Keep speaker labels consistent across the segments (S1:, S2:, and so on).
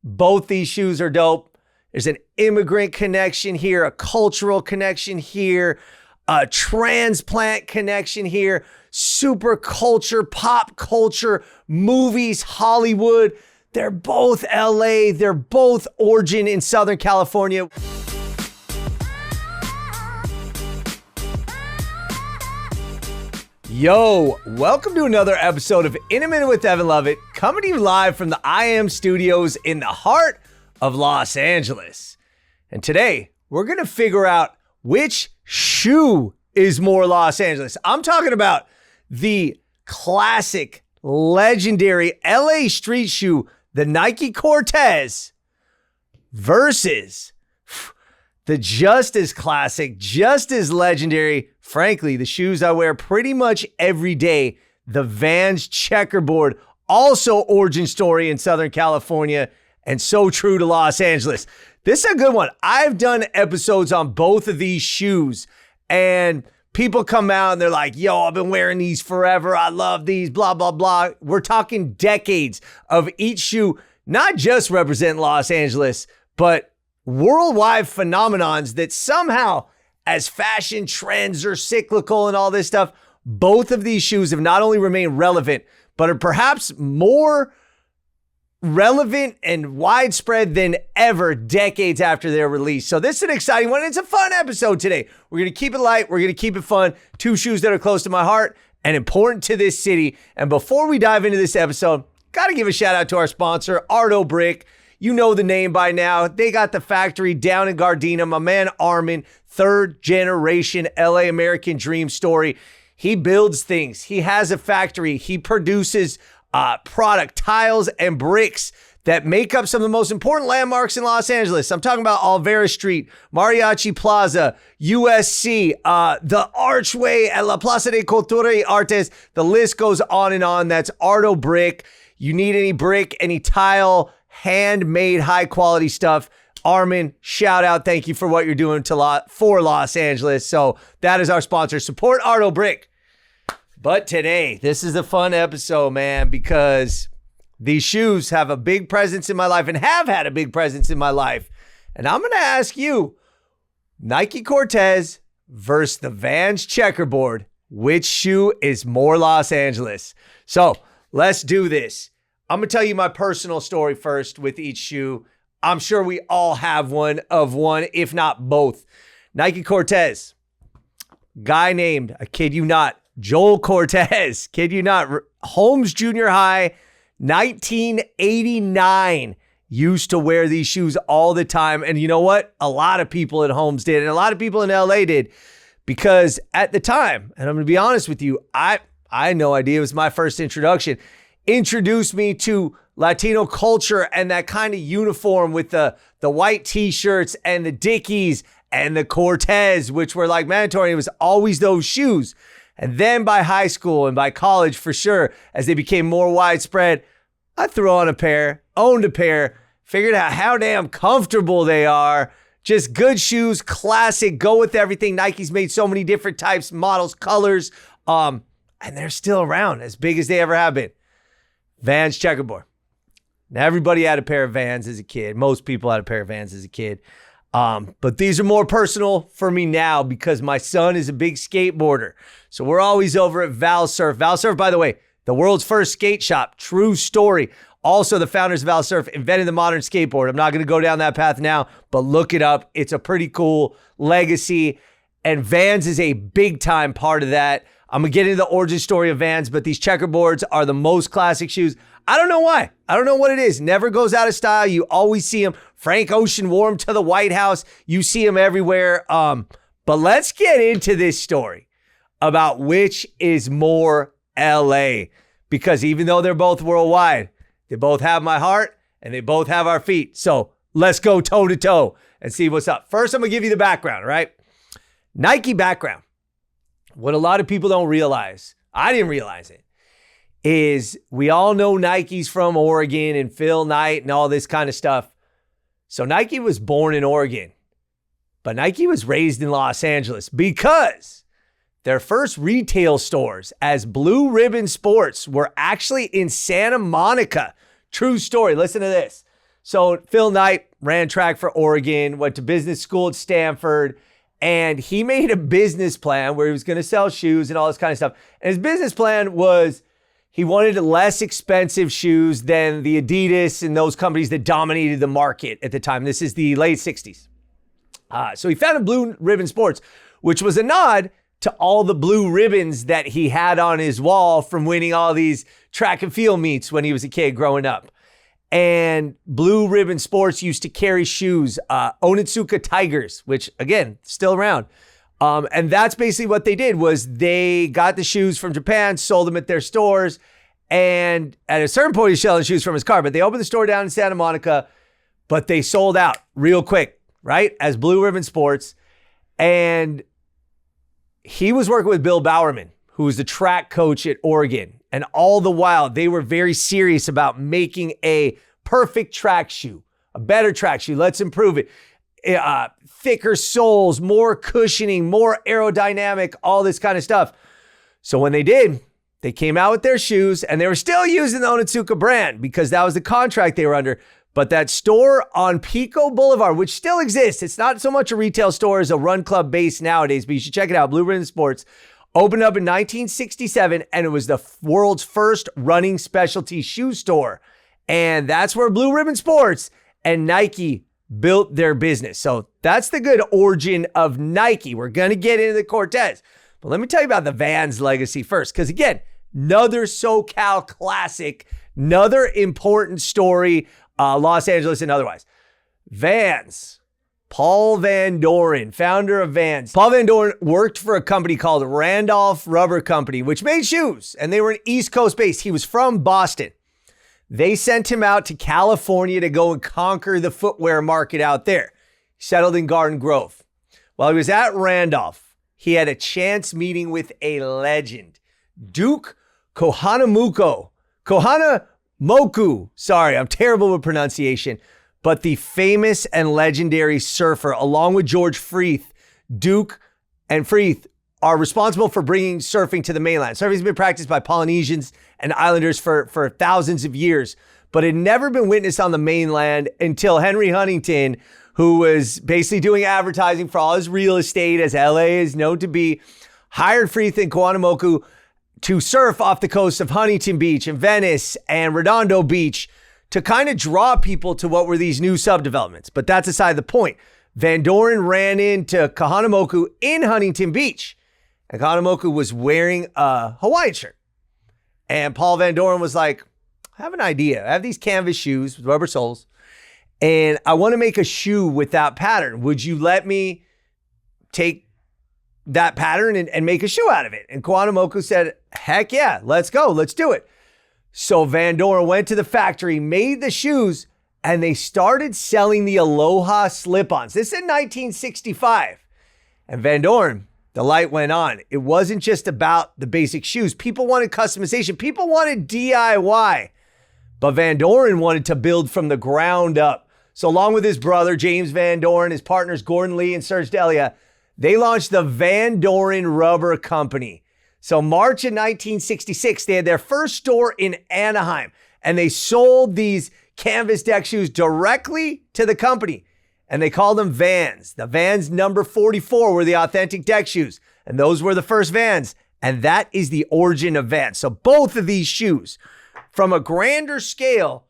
S1: Both these shoes are dope. There's an immigrant connection here, a cultural connection here, a transplant connection here, super culture, pop culture, movies, Hollywood. They're both LA. They're both origin in Southern California. Yo, welcome to another episode of In a Minute with Evan Lovett, coming to you live from the I Am Studios in the heart of Los Angeles. And today, we're going to figure out which shoe is more Los Angeles. I'm talking about the classic, legendary LA street shoe, the Nike Cortez, versus the just as classic, just as legendary, frankly, the shoes I wear pretty much every day, the Vans Checkerboard, also origin story in Southern California and so true to Los Angeles. This is a good one. I've done episodes on both of these shoes and people come out and they're like, yo, I've been wearing these forever. I love these, blah, blah, blah. We're talking decades of each shoe, not just represent Los Angeles, but worldwide phenomenons that somehow, as fashion trends are cyclical and all this stuff, both of these shoes have not only remained relevant, but are perhaps more relevant and widespread than ever decades after their release. So this is an exciting one. It's a fun episode today. We're going to keep it light. We're going to keep it fun. Two shoes that are close to my heart and important to this city. And before we dive into this episode, got to give a shout out to our sponsor, Arto Brick. You know the name by now. They got the factory down in Gardena. My man Armin, third generation LA American dream story. He builds things. He has a factory. He produces product, tiles, and bricks that make up some of the most important landmarks in Los Angeles. I'm talking about Olvera Street, Mariachi Plaza, USC, the Archway at La Plaza de Cultura y Artes. The list goes on and on. That's Arto Brick. You need any brick, any tile, handmade, high quality stuff. Armin, shout out. Thank you for what you're doing for Los Angeles. So that is our sponsor. Support Arto Brick. But today, this is a fun episode, man, because these shoes have a big presence in my life and have had a big presence in my life. And I'm going to ask you, Nike Cortez versus the Vans Checkerboard, which shoe is more Los Angeles? So let's do this. I'm going to tell you my personal story first with each shoe. I'm sure we all have one, if not both. Nike Cortez. Guy named, I kid you not, Joel Cortez. Kid you not, Holmes Junior High, 1989. Used to wear these shoes all the time. And you know what? A lot of people at Holmes did. And a lot of people in LA did. Because at the time, and I'm going to be honest with you, I had no idea. It was my first introduction. Introduced me to Latino culture and that kind of uniform with the white t-shirts and the Dickies and the Cortez, which were like mandatory. It was always those shoes. And then by high school and by college, for sure, as they became more widespread, I threw on a pair, owned a pair, figured out how damn comfortable they are. Just good shoes, classic, go with everything. Nike's made so many different types, models, colors, and they're still around, as big as they ever have been. Vans Checkerboard. Now, everybody had a pair of Vans as a kid. Most people had a pair of Vans as a kid. But these are more personal for me now because my son is a big skateboarder. So we're always over at Val Surf. Val Surf, by the way, the world's first skate shop. True story. Also, the founders of Val Surf invented the modern skateboard. I'm not going to go down that path now, but look it up. It's a pretty cool legacy. And Vans is a big time part of that. I'm going to get into the origin story of Vans, but these checkerboards are the most classic shoes. I don't know why. I don't know what it is. Never goes out of style. You always see them. Frank Ocean wore them to the White House. You see them everywhere. But let's get into this story about which is more LA. Because even though they're both worldwide, they both have my heart and they both have our feet. So let's go toe to toe and see what's up. First, I'm going to give you the background, right? Nike background. What a lot of people don't realize, I didn't realize it, is we all know Nike's from Oregon and Phil Knight and all this kind of stuff. So Nike was born in Oregon, but Nike was raised in Los Angeles because their first retail stores as Blue Ribbon Sports were actually in Santa Monica. True story. Listen to this. So Phil Knight ran track for Oregon, went to business school at Stanford, and he made a business plan where he was going to sell shoes and all this kind of stuff. And his business plan was he wanted less expensive shoes than the Adidas and those companies that dominated the market at the time. This is the late 60s. So he founded Blue Ribbon Sports, which was a nod to all the blue ribbons that he had on his wall from winning all these track and field meets when he was a kid growing up. And Blue Ribbon Sports used to carry shoes, Onitsuka Tigers, which again, still around. And that's basically what they did was they got the shoes from Japan, sold them at their stores. And at a certain point, he's selling shoes from his car, but they opened the store down in Santa Monica, but they sold out real quick, right? As Blue Ribbon Sports. And he was working with Bill Bowerman, who was the track coach at Oregon. And all the while, they were very serious about making a perfect track shoe, a better track shoe. Let's improve it. Thicker soles, more cushioning, more aerodynamic, all this kind of stuff. So when they did, they came out with their shoes and they were still using the Onitsuka brand because that was the contract they were under. But that store on Pico Boulevard, which still exists, it's not so much a retail store as a run club base nowadays, but you should check it out, Blue Ribbon Sports, opened up in 1967, and it was the world's first running specialty shoe store. And that's where Blue Ribbon Sports and Nike built their business. So that's the good origin of Nike. We're going to get into the Cortez. But let me tell you about the Vans legacy first, because again, another SoCal classic, another important story, Los Angeles and otherwise. Vans. Paul Van Doren, founder of Vans. Paul Van Doren worked for a company called Randolph Rubber Company, which made shoes, and they were an East Coast based. He was from Boston. They sent him out to California to go and conquer the footwear market out there. He settled in Garden Grove. While he was at Randolph, he had a chance meeting with a legend, Duke Kohanamoku. Sorry, I'm terrible with pronunciation. But the famous and legendary surfer, along with George Freeth, Duke and Freeth are responsible for bringing surfing to the mainland. Surfing's been practiced by Polynesians and islanders for thousands of years, but had never been witnessed on the mainland until Henry Huntington, who was basically doing advertising for all his real estate, as LA is known to be, hired Freeth and Kohanamoku to surf off the coast of Huntington Beach and Venice and Redondo Beach, to kind of draw people to what were these new subdevelopments. But that's aside the point. Van Doren ran into Kohanamoku in Huntington Beach, and Kohanamoku was wearing a Hawaiian shirt. And Paul Van Doren was like, I have an idea. I have these canvas shoes with rubber soles, and I want to make a shoe with that pattern. Would you let me take that pattern and make a shoe out of it? And Kohanamoku said, heck yeah, let's go. Let's do it. So Van Doren went to the factory, made the shoes, and they started selling the Aloha slip-ons. This is in 1965. And Van Doren, the light went on. It wasn't just about the basic shoes. People wanted customization. People wanted DIY. But Van Doren wanted to build from the ground up. So along with his brother, James Van Doren, his partners, Gordon Lee and Serge Delia, they launched the Van Doren Rubber Company. So March of 1966, they had their first store in Anaheim, and they sold these canvas deck shoes directly to the company, and they called them Vans. The Vans number 44 were the authentic deck shoes, and those were the first Vans, and that is the origin of Vans. So both of these shoes, from a grander scale,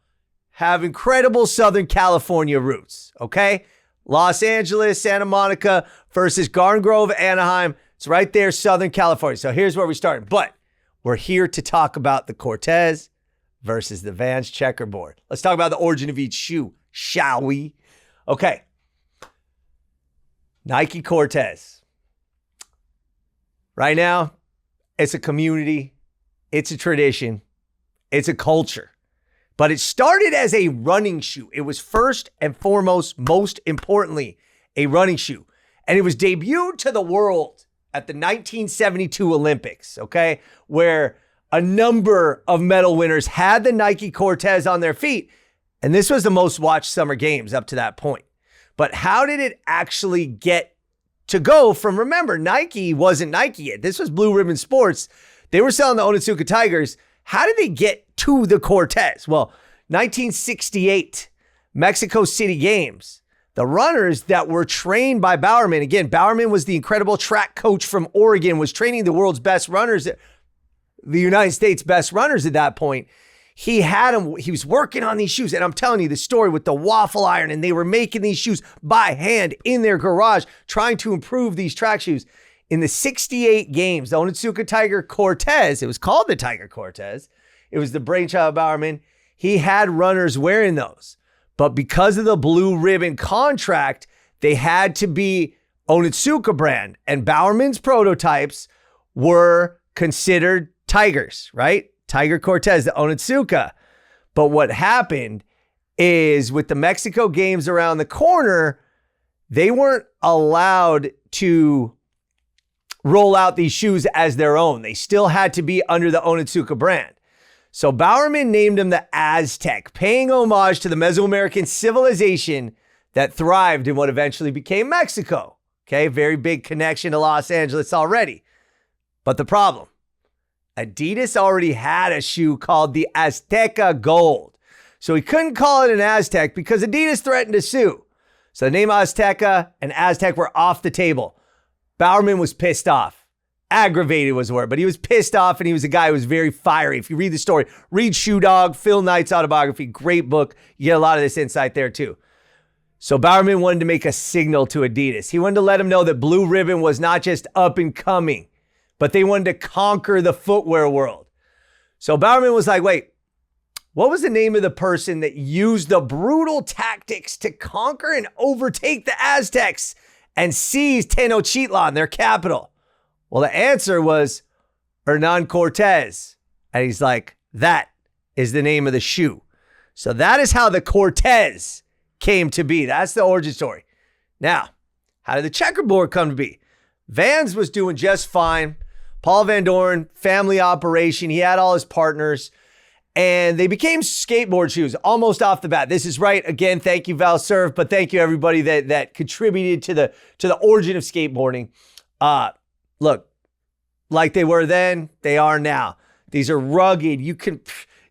S1: have incredible Southern California roots, okay? Los Angeles, Santa Monica versus Garden Grove, Anaheim. It's right there, Southern California. So here's where we started. But we're here to talk about the Cortez versus the Vans Checkerboard. Let's talk about the origin of each shoe, shall we? Okay. Nike Cortez. Right now, it's a community. It's a tradition. It's a culture. But it started as a running shoe. It was first and foremost, most importantly, a running shoe. And it was debuted to the world at the 1972 Olympics, okay, where a number of medal winners had the Nike Cortez on their feet. And this was the most watched summer games up to that point. But how did it actually get to go from, remember, Nike wasn't Nike yet. This was Blue Ribbon Sports. They were selling the Onitsuka Tigers. How did they get to the Cortez? Well, 1968, Mexico City Games, the runners that were trained by Bowerman, again, Bowerman was the incredible track coach from Oregon, was training the world's best runners, the United States best runners at that point. He was working on these shoes. And I'm telling you the story with the waffle iron, and they were making these shoes by hand in their garage, trying to improve these track shoes. In the 68 games, the Onitsuka Tiger Cortez, it was called the Tiger Cortez. It was the brainchild of Bowerman. He had runners wearing those. But because of the blue ribbon contract, they had to be Onitsuka brand. And Bowerman's prototypes were considered Tigers, right? Tiger Cortez, the Onitsuka. But what happened is with the Mexico Games around the corner, they weren't allowed to roll out these shoes as their own. They still had to be under the Onitsuka brand. So Bowerman named them the Aztec, paying homage to the Mesoamerican civilization that thrived in what eventually became Mexico. Okay, very big connection to Los Angeles already. But the problem, Adidas already had a shoe called the Azteca Gold. So he couldn't call it an Aztec because Adidas threatened to sue. So the name Azteca and Aztec were off the table. Bowerman was pissed off. Aggravated was the word, but he was pissed off, and he was a guy who was very fiery. If you read the story, read Shoe Dog, Phil Knight's autobiography, great book. You get a lot of this insight there too. So Bowerman wanted to make a signal to Adidas. He wanted to let them know that Blue Ribbon was not just up and coming, but they wanted to conquer the footwear world. So Bowerman was like, wait, what was the name of the person that used the brutal tactics to conquer and overtake the Aztecs and seize Tenochtitlan, their capital? Well, the answer was Hernan Cortez. And he's like, that is the name of the shoe. So that is how the Cortez came to be. That's the origin story. Now, how did the checkerboard come to be? Vans was doing just fine. Paul Van Doren, family operation. He had all his partners. And they became skateboard shoes almost off the bat. This is right. Again, thank you, Val Surf, but thank you everybody that contributed to the origin of skateboarding. Look, like they were then, they are now. These are rugged. You can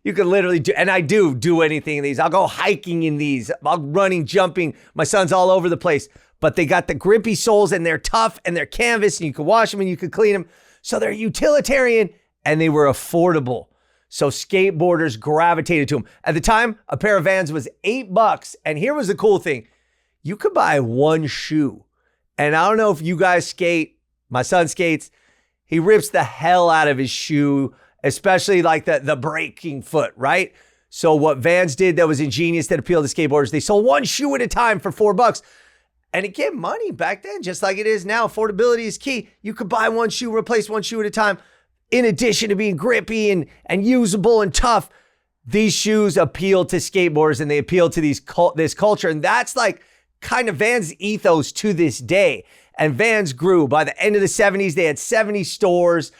S1: literally do, and I do anything in these. I'll go hiking in these. I'll running, jumping. My son's all over the place. But they got the grippy soles, and they're tough, and they're canvas, and you can wash them, and you can clean them. So they're utilitarian, and they were affordable. So skateboarders gravitated to them. At the time, a pair of Vans was $8. And here was the cool thing. You could buy one shoe. And I don't know if you guys skate. My son skates. He rips the hell out of his shoe, especially like the breaking foot, right? So what Vans did that was ingenious that appealed to skateboarders, they sold one shoe at a time for $4. And again, money back then, just like it is now, affordability is key. You could buy one shoe, replace one shoe at a time. In addition to being grippy and usable and tough, these shoes appeal to skateboarders, and they appeal to this culture. And that's like kind of Vans' ethos to this day. And Vans grew. By the end of the 70s, they had 70 stores.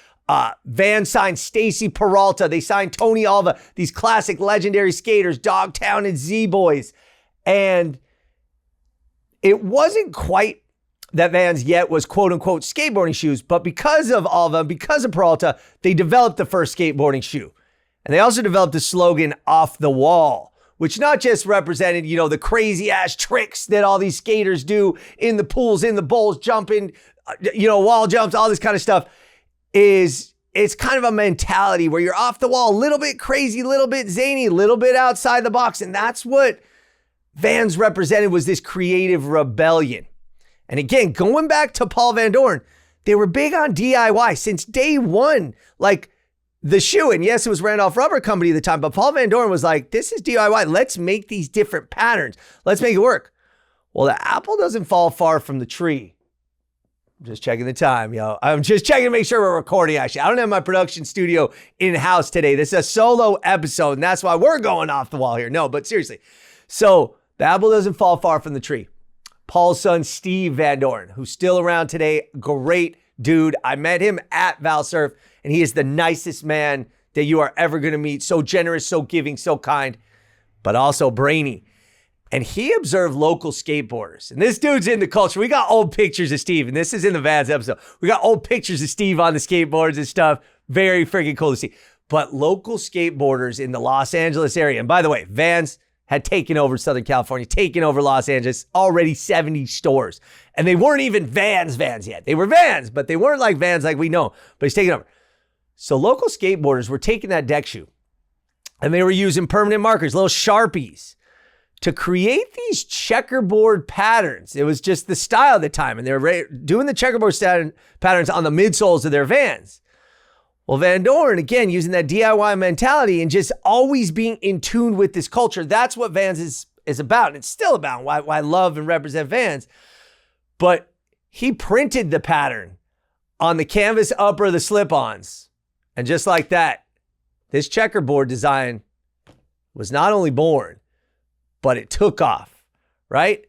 S1: Vans signed Stacy Peralta. They signed Tony Alva, these classic legendary skaters, Dogtown and Z-Boys. And it wasn't quite that Vans yet was quote unquote skateboarding shoes, but because of Alva, because of Peralta, they developed the first skateboarding shoe. And they also developed the slogan off the wall, which not just represented, the crazy ass tricks that all these skaters do in the pools, in the bowls, jumping, wall jumps, all this kind of stuff. It's kind of a mentality where you're off the wall, a little bit crazy, a little bit zany, a little bit outside the box. And that's what Vans represented, was this creative rebellion. And again, going back to Paul Van Doren, they were big on DIY since day one. Like the shoe, and yes, it was Randolph Rubber Company at the time, but Paul Van Doren was like, this is DIY. Let's make these different patterns. Let's make it work. Well, the apple doesn't fall far from the tree. I'm just checking the time, I'm just checking to make sure we're recording, actually. I don't have my production studio in-house today. This is a solo episode, and that's why we're going off the wall here. No, but seriously. So the apple doesn't fall far from the tree. Paul's son, Steve Van Doren, who's still around today, great dude. I met him at Valsurf, and he is the nicest man that you are ever going to meet. So generous, so giving, so kind, but also brainy. And he observed local skateboarders. And this dude's in the culture. We got old pictures of Steve, and this is in the Vans episode. We got old pictures of Steve on the skateboards and stuff. Very freaking cool to see. But local skateboarders in the Los Angeles area, and by the way, Vans, had taken over Southern California, taken over Los Angeles, already 70 stores. And they weren't even Vans yet. They were Vans, but they weren't like Vans like we know. But he's taking over. So local skateboarders were taking that deck shoe and they were using permanent markers, little Sharpies, to create these checkerboard patterns. It was just the style at the time. And they were doing the checkerboard patterns on the midsoles of their Vans. Well, Van Doren, again, using that DIY mentality and just always being in tune with this culture. That's what Vans is about. And it's still about why I love and represent Vans. But he printed the pattern on the canvas upper of the slip-ons. And just like that, this checkerboard design was not only born, but it took off, right?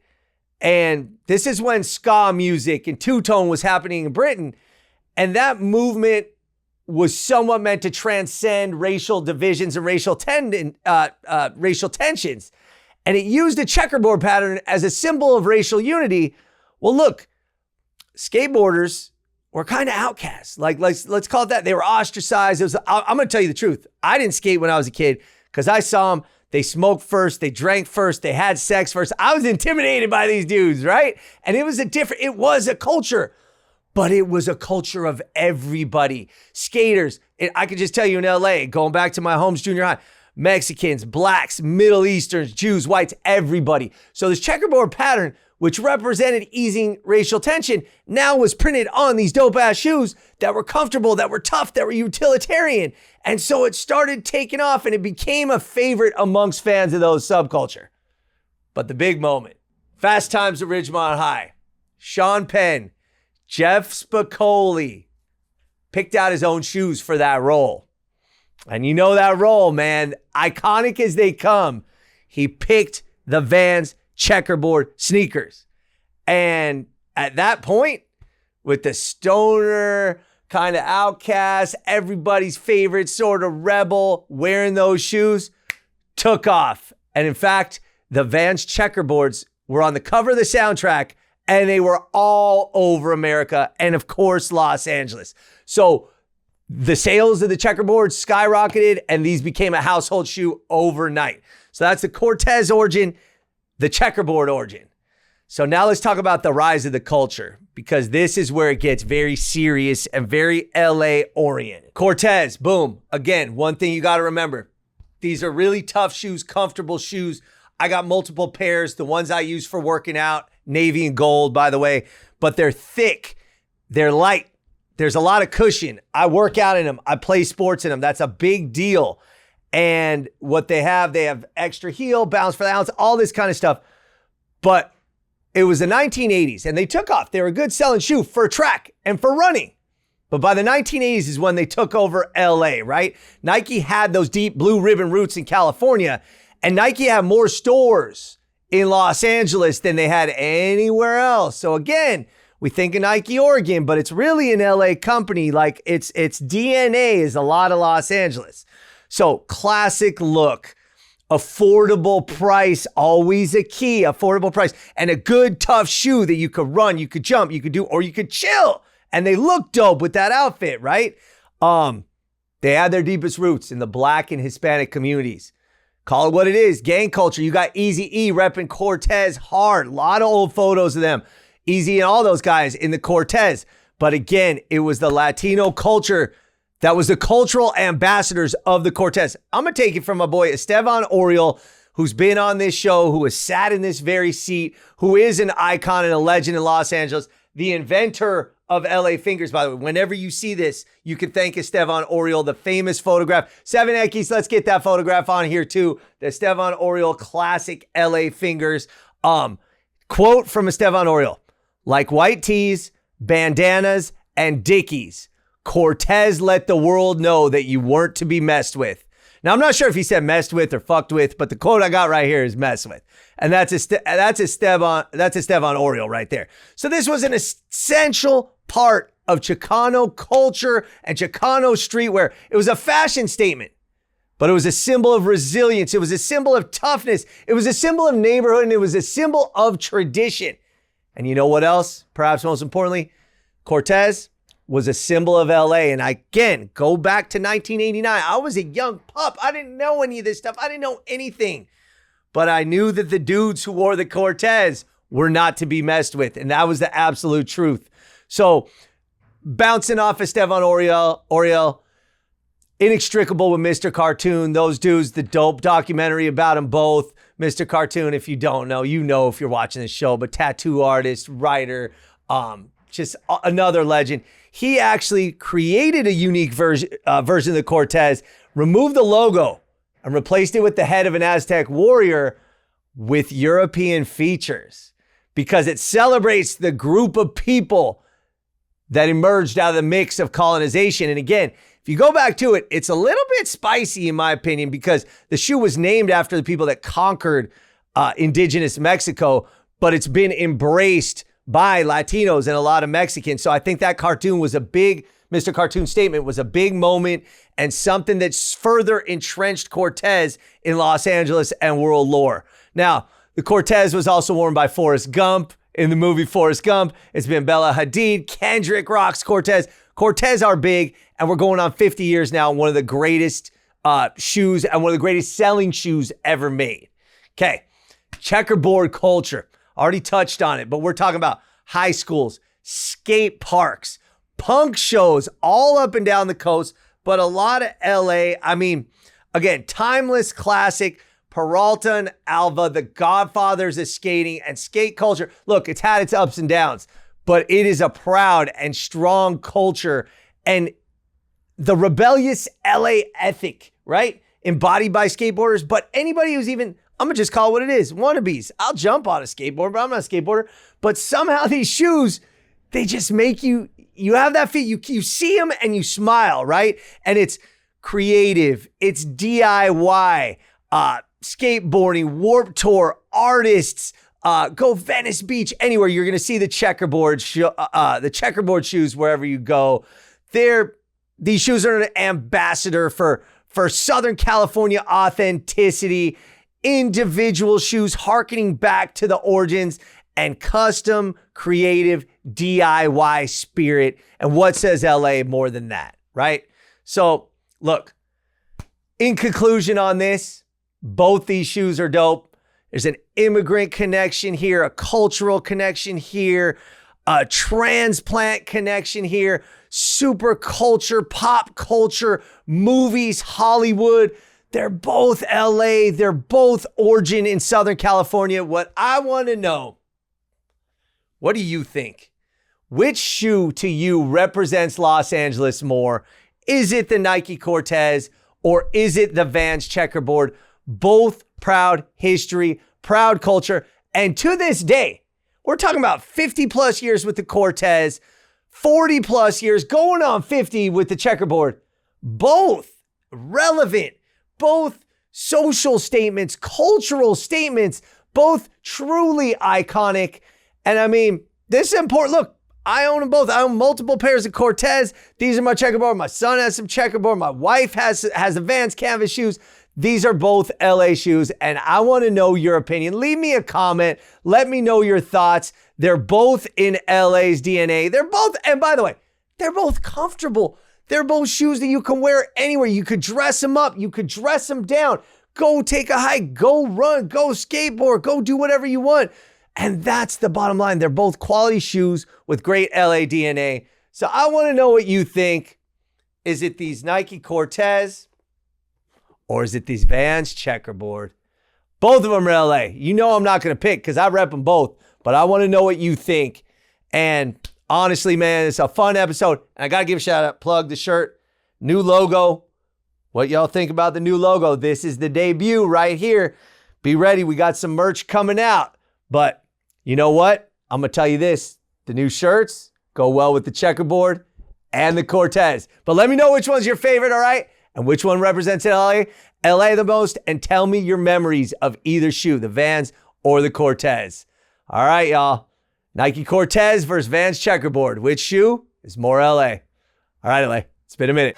S1: And this is when ska music and two-tone was happening in Britain. And that movement was somewhat meant to transcend racial divisions and racial tensions. And it used a checkerboard pattern as a symbol of racial unity. Well, look, skateboarders were kind of outcasts. Like, let's call it that. They were ostracized. I'm going to tell you the truth. I didn't skate when I was a kid because I saw them. They smoked first. They drank first. They had sex first. I was intimidated by these dudes, right? And it was a culture. But it was a culture of everybody. Skaters, I could just tell you in LA, going back to my home's junior high, Mexicans, blacks, Middle Easterns, Jews, whites, everybody. So this checkerboard pattern, which represented easing racial tension, now was printed on these dope ass shoes that were comfortable, that were tough, that were utilitarian. And so it started taking off and it became a favorite amongst fans of those subculture. But the big moment, Fast Times at Ridgemont High, Sean Penn, Jeff Spicoli picked out his own shoes for that role. And you know that role, man, iconic as they come. He picked the Vans Checkerboard sneakers. And at that point, with the stoner, kind of outcast, everybody's favorite sort of rebel wearing those shoes, took off. And in fact, the Vans Checkerboards were on the cover of the soundtrack. And they were all over America and, of course, Los Angeles. So the sales of the checkerboard skyrocketed and these became a household shoe overnight. So that's the Cortez origin, the checkerboard origin. So now let's talk about the rise of the culture because this is where it gets very serious and very LA oriented. Cortez, boom. Again, one thing you got to remember. These are really tough shoes, comfortable shoes. I got multiple pairs. The ones I use for working out, navy and gold, by the way, but they're thick. They're light. There's a lot of cushion. I work out in them. I play sports in them. That's a big deal. And what they have extra heel, balance for the ounce, all this kind of stuff. But it was the 1980s and they took off. They were a good selling shoe for track and for running. But by the 1980s is when they took over LA, right? Nike had those deep blue ribbon roots in California. And Nike had more stores in Los Angeles than they had anywhere else. So again, we think of Nike Oregon, but it's really an LA company. Like its DNA is a lot of Los Angeles. So classic look, affordable price, always a key, affordable price, and a good tough shoe that you could run, you could jump, you could do, or you could chill. And they look dope with that outfit, right? They had their deepest roots in the Black and Hispanic communities. Call it what it is, gang culture. You got Eazy-E repping Cortez hard. A lot of old photos of them. Easy and all those guys in the Cortez. But again, it was the Latino culture that was the cultural ambassadors of the Cortez. I'm going to take it from my boy Esteban Oriol, who's been on this show, who has sat in this very seat, who is an icon and a legend in Los Angeles, the inventor of LA Fingers, by the way. Whenever you see this, you can thank Esteban Oriol, the famous photograph. 7X's, let's get that photograph on here too. The Esteban Oriol classic LA Fingers. Quote from Esteban Oriol, like white tees, bandanas, and Dickies, Cortez let the world know that you weren't to be messed with. Now, I'm not sure if he said messed with or fucked with, but the quote I got right here is messed with. And that's Esteban Oriol right there. So this was an essential part of Chicano culture and Chicano streetwear. It was a fashion statement, but it was a symbol of resilience. It was a symbol of toughness. It was a symbol of neighborhood, and it was a symbol of tradition. And you know what else? Perhaps most importantly, Cortez was a symbol of LA. And again, go back to 1989. I was a young pup. I didn't know any of this stuff. I didn't know anything. but I knew that the dudes who wore the Cortez were not to be messed with. And that was the absolute truth. So bouncing off of Stevan Oriel, inextricable with Mr. Cartoon. Those dudes, the dope documentary about them both. Mr. Cartoon, if you don't know, you know if you're watching this show, but tattoo artist, writer, just another legend. He actually created a unique version of the Cortez, removed the logo, and replaced it with the head of an Aztec warrior with European features because it celebrates the group of people that emerged out of the mix of colonization. And again, if you go back to it, it's a little bit spicy in my opinion because the shoe was named after the people that conquered indigenous Mexico, but it's been embraced by Latinos and a lot of Mexicans. So I think that cartoon was Mr. Cartoon statement was a big moment and something that's further entrenched Cortez in Los Angeles and world lore. Now, the Cortez was also worn by Forrest Gump in the movie Forrest Gump. It's been Bella Hadid, Kendrick rocks Cortez. Cortez are big, and we're going on 50 years now. One of the greatest shoes and one of the greatest selling shoes ever made. Okay, checkerboard culture. Already touched on it, but we're talking about high schools, skate parks, punk shows all up and down the coast, but a lot of LA. I mean, again, timeless classic. Peralta and Alva, the godfathers of skating and skate culture. Look, it's had its ups and downs, but it is a proud and strong culture and the rebellious LA ethic, right? Embodied by skateboarders, but anybody who's even, I'm gonna just call it what it is, wannabes. I'll jump on a skateboard, but I'm not a skateboarder. But somehow these shoes, they just make you have that feet, you see them and you smile, right? And it's creative, it's DIY, skateboarding, Warped Tour, artists, go Venice Beach, anywhere. You're going to see the checkerboard shoes wherever you go. These shoes are an ambassador for Southern California authenticity, individual shoes hearkening back to the origins and custom creative DIY spirit. And what says LA more than that, right? So look, in conclusion on this, both these shoes are dope. There's an immigrant connection here, a cultural connection here, a transplant connection here, super culture, pop culture, movies, Hollywood. They're both LA. They're both origin in Southern California. What I want to know, what do you think? Which shoe to you represents Los Angeles more? Is it the Nike Cortez or is it the Vans Checkerboard? Both proud history, proud culture. And to this day, we're talking about 50 plus years with the Cortez, 40 plus years, going on 50 with the Checkerboard. Both relevant, both social statements, cultural statements, both truly iconic. And I mean, this is important. Look, I own them both. I own multiple pairs of Cortez. These are my Checkerboard. My son has some Checkerboard. My wife has the Vans canvas shoes. These are both LA shoes, and I want to know your opinion. Leave me a comment. Let me know your thoughts. They're both in LA's DNA. They're both, and by the way, they're both comfortable. They're both shoes that you can wear anywhere. You could dress them up. You could dress them down. Go take a hike. Go run. Go skateboard. Go do whatever you want. And that's the bottom line. They're both quality shoes with great LA DNA. So I want to know what you think. Is it these Nike Cortez? Or is it these Vans Checkerboard? Both of them are LA. You know I'm not going to pick because I rep them both. But I want to know what you think. And honestly, man, it's a fun episode. And I got to give a shout out. Plug the shirt. New logo. What y'all think about the new logo? This is the debut right here. Be ready. We got some merch coming out. But you know what? I'm going to tell you this. The new shirts go well with the Checkerboard and the Cortez. But let me know which one's your favorite, all right? And which one represents LA the most, and tell me your memories of either shoe, the Vans or the Cortez. All right, y'all. Nike Cortez versus Vans Checkerboard. Which shoe is more LA? All right, LA. It's been a minute.